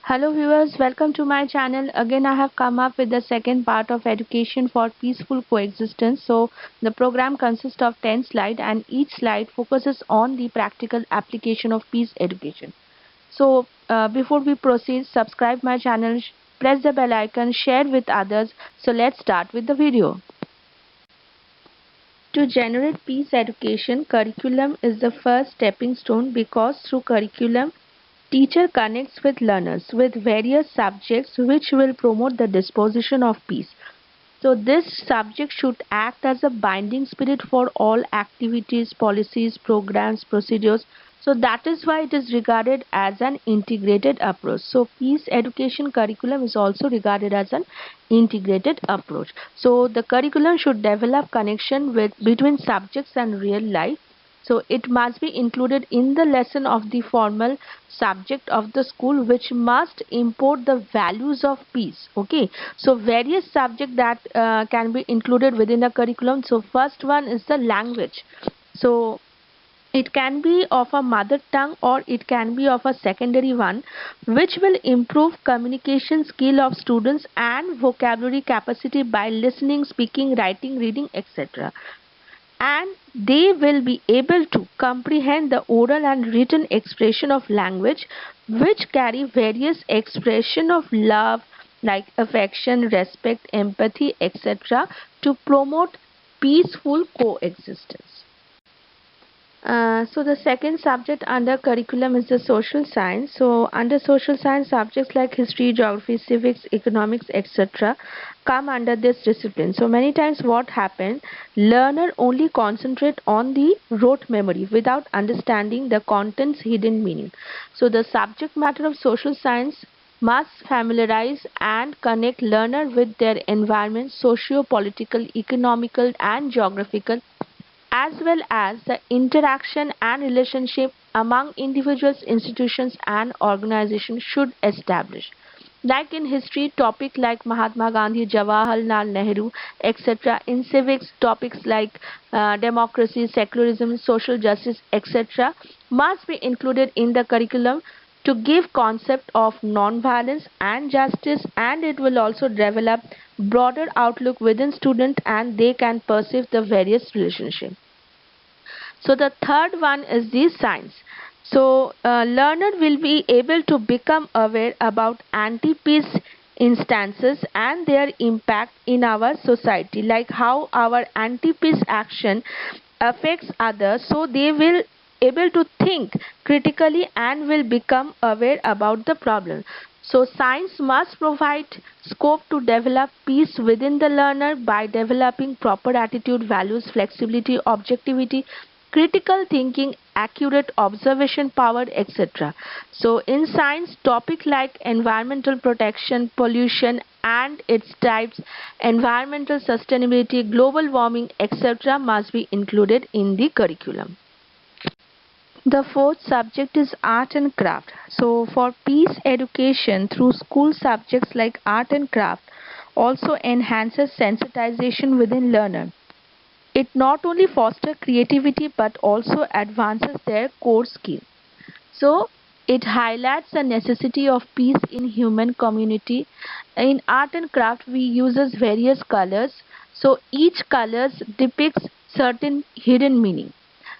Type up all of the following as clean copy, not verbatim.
Hello viewers, welcome to my channel. Again I have come up with the second part of education for peaceful coexistence. So the program consists of 10 slides and each slide focuses on the practical application of peace education. So before we proceed, subscribe my channel, press the bell icon, share with others. So let's start with the video. To generate peace education, curriculum is the first stepping stone because through curriculum teacher connects with learners with various subjects which will promote the disposition of peace. So this subject should act as a binding spirit for all activities, policies, programs, procedures. So that is why it is regarded as an integrated approach. So peace education curriculum is also regarded as an integrated approach. So the curriculum should develop connection with between subjects and real life. So it must be included in the lesson of the formal subject of the school, which must import the values of peace. Okay, so various subjects that can be included within the curriculum. So first one is the language. So it can be of a mother tongue or it can be of a secondary one, which will improve communication skill of students and vocabulary capacity by listening, speaking, writing, reading, etc. And they will be able to comprehend the oral and written expression of language, which carry various expression of love like affection, respect, empathy, etc., to promote peaceful coexistence. So the second subject under curriculum is the social science. So under social science, subjects like history, geography, civics, economics, etc. come under this discipline. So many times what happens, learner only concentrate on the rote memory without understanding the content's hidden meaning. So the subject matter of social science must familiarize and connect learner with their environment, socio-political, economical and geographical, as well as the interaction and relationship among individuals, institutions and organizations should establish. Like in history, topic like Mahatma Gandhi, Jawaharlal Nehru, etc. In civics, topics like democracy, secularism, social justice, etc. must be included in the curriculum to give concept of non-violence and justice, and it will also develop broader outlook within student and they can perceive the various relationships. So the third one is the science. So learner will be able to become aware about anti-peace instances and their impact in our society, like how our anti-peace action affects others, so they will able to think critically and will become aware about the problem. So science must provide scope to develop peace within the learner by developing proper attitude, values, flexibility, objectivity, critical thinking, accurate observation power, etc. So in science, topic like environmental protection, pollution and its types, environmental sustainability, global warming, etc. must be included in the curriculum. The fourth subject is art and craft. So for peace education through school, subjects like art and craft also enhances sensitization within learner. It not only fosters creativity but also advances their core skill. So it highlights the necessity of peace in human community. In art and craft, we uses various colors. So each colors depicts certain hidden meaning.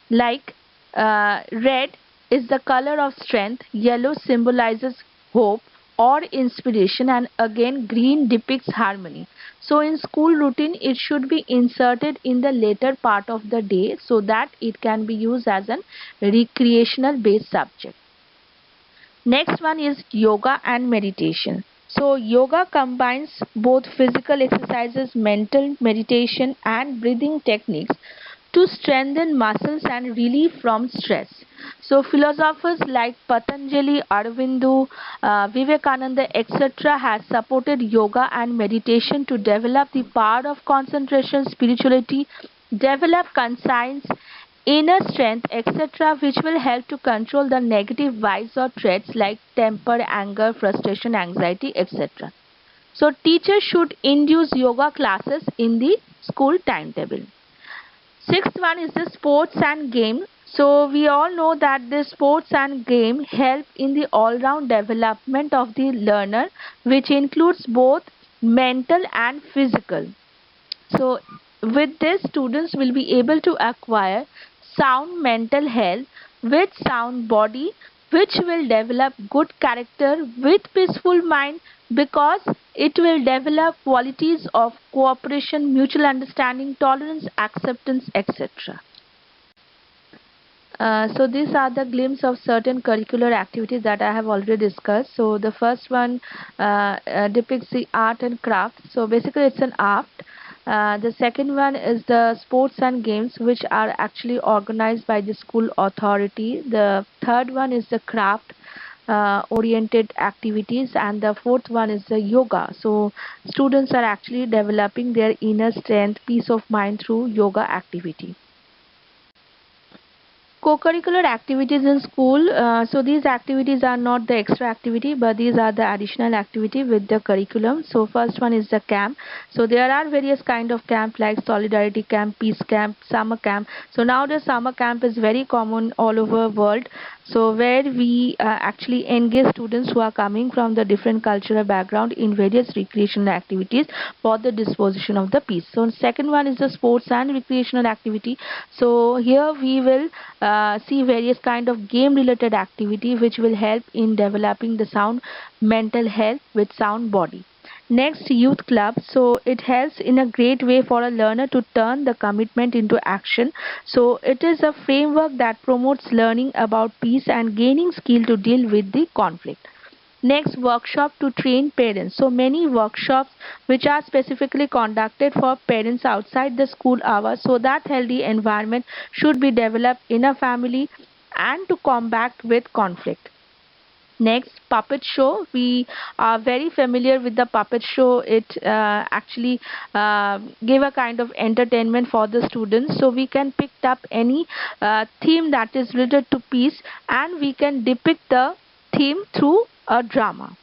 Like red is the color of strength, yellow symbolizes hope or inspiration, and again green depicts harmony. So in school routine, it should be inserted in the later part of the day so that it can be used as an recreational based subject. Next one is yoga and meditation. So yoga combines both physical exercises, mental meditation and breathing techniques to strengthen muscles and relieve from stress. So philosophers like Patanjali, Aurobindo, Vivekananda, etc. has supported yoga and meditation to develop the power of concentration, spirituality, develop conscience, inner strength, etc., which will help to control the negative vibes or traits like temper, anger, frustration, anxiety, etc. So teachers should induce yoga classes in the school timetable. Sixth one is the sports and game. So we all know that the sports and game help in the all-round development of the learner, which includes both mental and physical. So with this, students will be able to acquire sound mental health with sound body, which will develop good character with peaceful mind, because it will develop qualities of cooperation, mutual understanding, tolerance, acceptance, etc. So these are the glimpse of certain curricular activities that I have already discussed. So the first one depicts the art and craft. So basically it's an art. The second one is the sports and games, which are actually organized by the school authority. The third one is the craft oriented activities, and the fourth one is the yoga. So students are actually developing their inner strength, peace of mind through yoga activity. Co-curricular activities in school. So these activities are not the extra activity, but these are the additional activity with the curriculum. So first one is the camp. So there are various kind of camp like solidarity camp, peace camp, summer camp. So now the summer camp is very common all over world. So where we actually engage students who are coming from the different cultural background in various recreational activities for the disposition of the peace. So second one is the sports and recreational activity. So here we will see various kind of game related activity which will help in developing the sound mental health with sound body. Next, youth club. So it helps in a great way for a learner to turn the commitment into action. So it is a framework that promotes learning about peace and gaining skill to deal with the conflict. Next, workshop to train parents. So many workshops which are specifically conducted for parents outside the school hours, so that healthy environment should be developed in a family and to combat with conflict. Next, puppet show. We are very familiar with the puppet show. It actually give a kind of entertainment for the students. So we can pick up any theme that is related to peace, and we can depict the theme through a drama.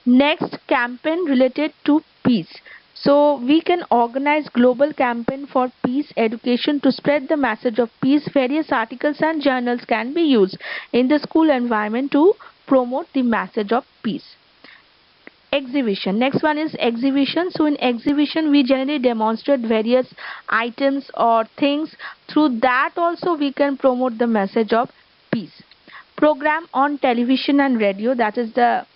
Next, campaign related to peace. So we can organize global campaign for peace education to spread the message of peace. Various articles and journals can be used in the school environment to promote the message of peace. Exhibition. Next one is exhibition. So in exhibition we generally demonstrate various items or things. Through that also we can promote the message of peace. Program on television and radio, that is the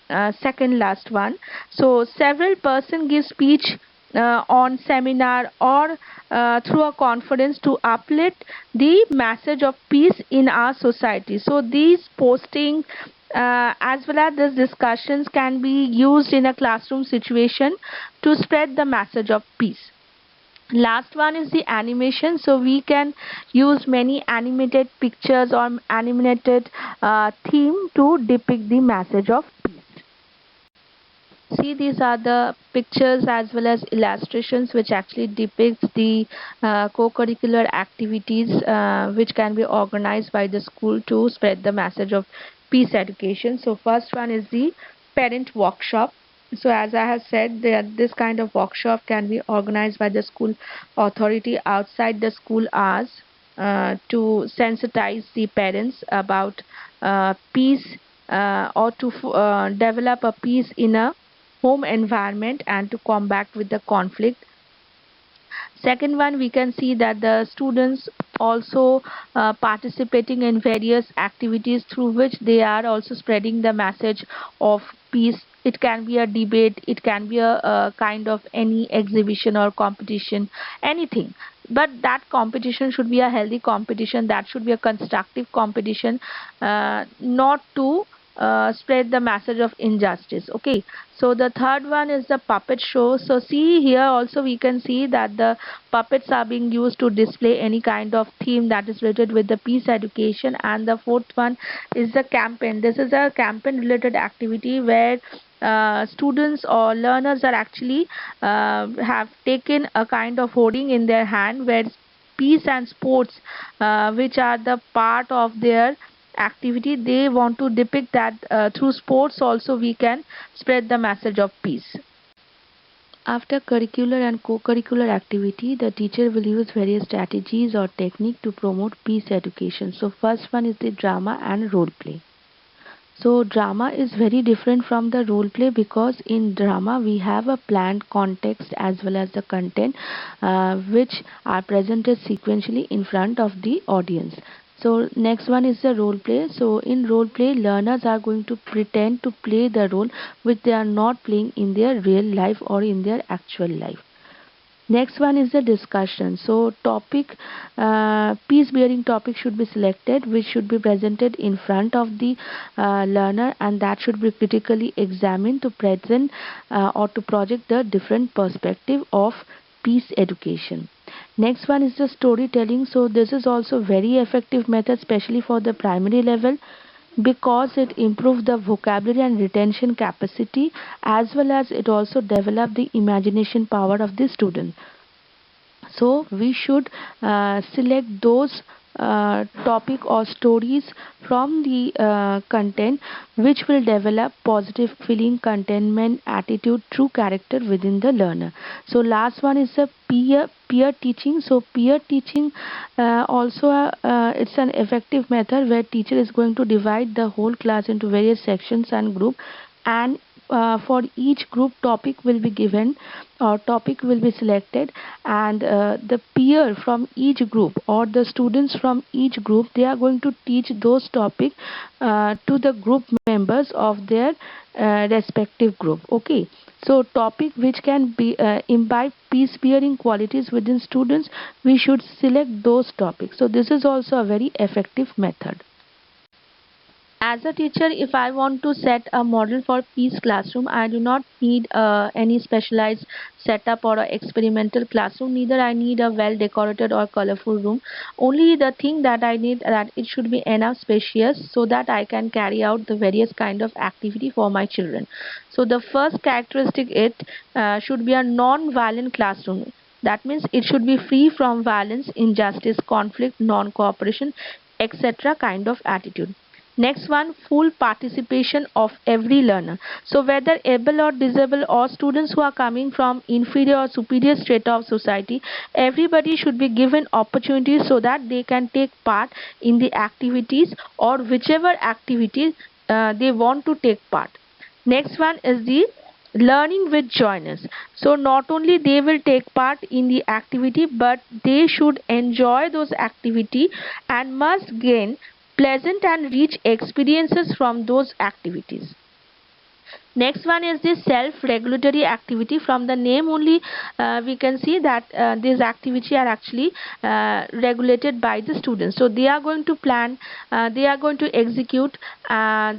second last one. So several person give speech on seminar or through a conference to uplift the message of peace in our society. So these postings as well as these discussions can be used in a classroom situation to spread the message of peace. Last one is the animation. So we can use many animated pictures or animated theme to depict the message of peace. See, these are the pictures as well as illustrations which actually depicts the co-curricular activities which can be organized by the school to spread the message of peace education. So first one is the parent workshop. So as I have said, this kind of workshop can be organized by the school authority outside the school hours to sensitize the parents about peace or to develop a peace in a home environment and to combat with the conflict. Second one, we can see that the students also participating in various activities through which they are also spreading the message of peace. It can be a debate, it can be a kind of any exhibition or competition, anything. But that competition should be a healthy competition, that should be a constructive competition, not to spread the message of injustice. Okay, so the third one is the puppet show. So see here also we can see that the puppets are being used to display any kind of theme that is related with the peace education. And the fourth one is the campaign. This is a campaign related activity where students or learners are actually have taken a kind of hoarding in their hand where peace and sports which are the part of their activity, they want to depict that through sports also we can spread the message of peace. After curricular and co-curricular activity, the teacher will use various strategies or technique to promote peace education. So first one is the drama and role play. So drama is very different from the role play because in drama we have a planned context as well as the content which are presented sequentially in front of the audience. So next one is the role play. So in role play, learners are going to pretend to play the role which they are not playing in their real life or in their actual life. Next one is the discussion. So topic, peace bearing topic should be selected which should be presented in front of the learner, and that should be critically examined to present or to project the different perspective of peace education. Next one is the storytelling. So this is also very effective method especially for the primary level because it improves the vocabulary and retention capacity as well as it also develop the imagination power of the student. So we should select those topic or stories from the content which will develop positive feeling, contentment, attitude, true character within the learner. So last one is the peer teaching. So peer teaching also it's an effective method where teacher is going to divide the whole class into various sections and group, and for each group topic will be given or topic will be selected, and the peer from each group or the students from each group they are going to teach those topic to the group members of their respective group. Okay, so topic which can be imbibe peace bearing qualities within students, we should select those topics. So this is also a very effective method. As a teacher, if I want to set a model for peace classroom, I do not need any specialized setup or a experimental classroom. Neither I need a well decorated or colorful room. Only the thing that I need that it should be enough spacious so that I can carry out the various kind of activity for my children. So the first characteristic it should be a non-violent classroom. That means it should be free from violence, injustice, conflict, non-cooperation, etc. kind of attitude. Next one, full participation of every learner. So whether able or disabled or students who are coming from inferior or superior strata of society, everybody should be given opportunities so that they can take part in the activities or whichever activities they want to take part. Next one is the learning with joiners. So not only they will take part in the activity but they should enjoy those activity and must gain pleasant and rich experiences from those activities. Next one is the self-regulatory activity. From the name only we can see that these activities are actually regulated by the students. So they are going to plan, they are going to execute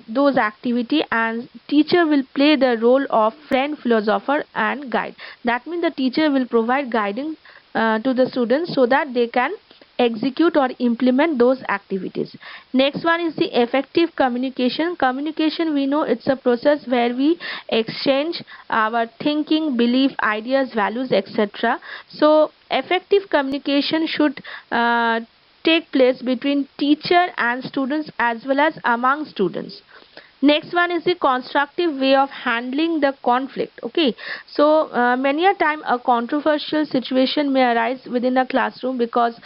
those activity, and teacher will play the role of friend, philosopher and guide. That means the teacher will provide guidance to the students so that they can execute or implement those activities. Next one is the effective communication. Communication, we know it's a process where we exchange our thinking, belief, ideas, values, etc. So effective communication should take place between teacher and students as well as among students. Next one is the constructive way of handling the conflict. Okay, so many a time a controversial situation may arise within a classroom because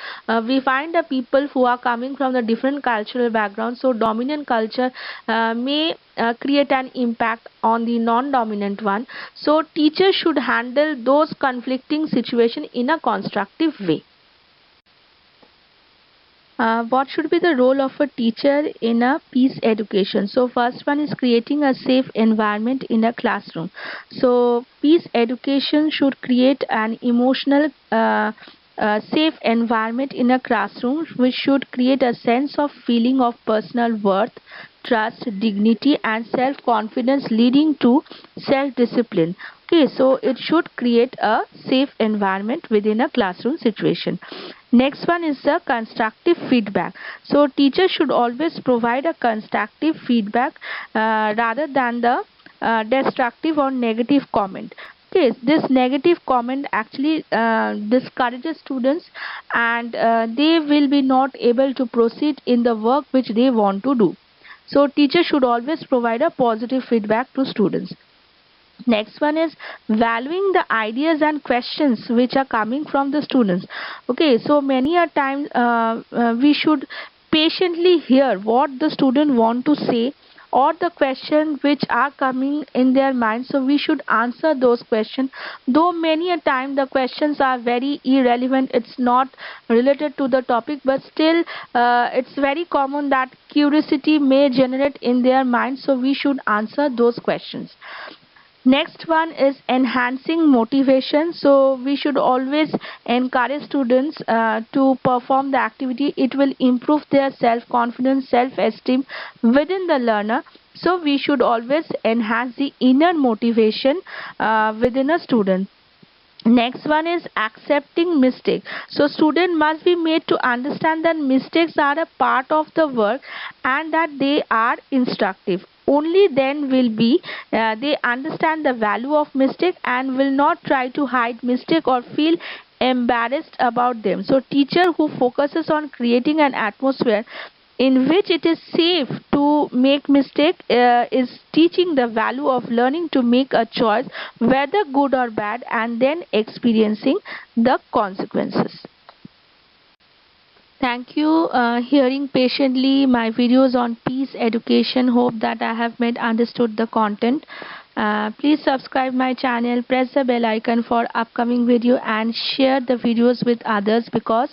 we find the people who are coming from the different cultural backgrounds. So dominant culture may create an impact on the non-dominant one. So teachers should handle those conflicting situation in a constructive way. What should be the role of a teacher in a peace education? So first one is creating a safe environment in a classroom. So peace education should create an emotional safe environment in a classroom which should create a sense of feeling of personal worth, trust, dignity and self-confidence leading to self-discipline. Okay, so it should create a safe environment within a classroom situation. Next one is the constructive feedback. So teachers should always provide a constructive feedback rather than the destructive or negative comment. Okay, this negative comment actually discourages students, and they will be not able to proceed in the work which they want to do. So teachers should always provide a positive feedback to students. Next one is valuing the ideas and questions which are coming from the students. Okay, so many a time we should patiently hear what the student want to say, or the question which are coming in their mind, so we should answer those questions. Though many a time the questions are very irrelevant, it's not related to the topic, but still it's very common that curiosity may generate in their mind, so we should answer those questions. Next one is enhancing motivation. So we should always encourage students to perform the activity. It will improve their self-confidence, self-esteem within the learner. So we should always enhance the inner motivation within a student. Next one is accepting mistake. So student must be made to understand that mistakes are a part of the work and that they are instructive. Only then will be they understand the value of mistake and will not try to hide mistake or feel embarrassed about them. So teacher who focuses on creating an atmosphere in which it is safe to make mistake is teaching the value of learning to make a choice, whether good or bad, and then experiencing the consequences. Thank you hearing patiently my videos on peace education. Hope that I have made understood the content. Please subscribe my channel, press the bell icon for upcoming video, and share the videos with others, because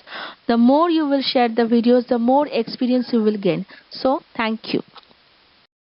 the more you will share the videos, the more experience you will gain. So thank you.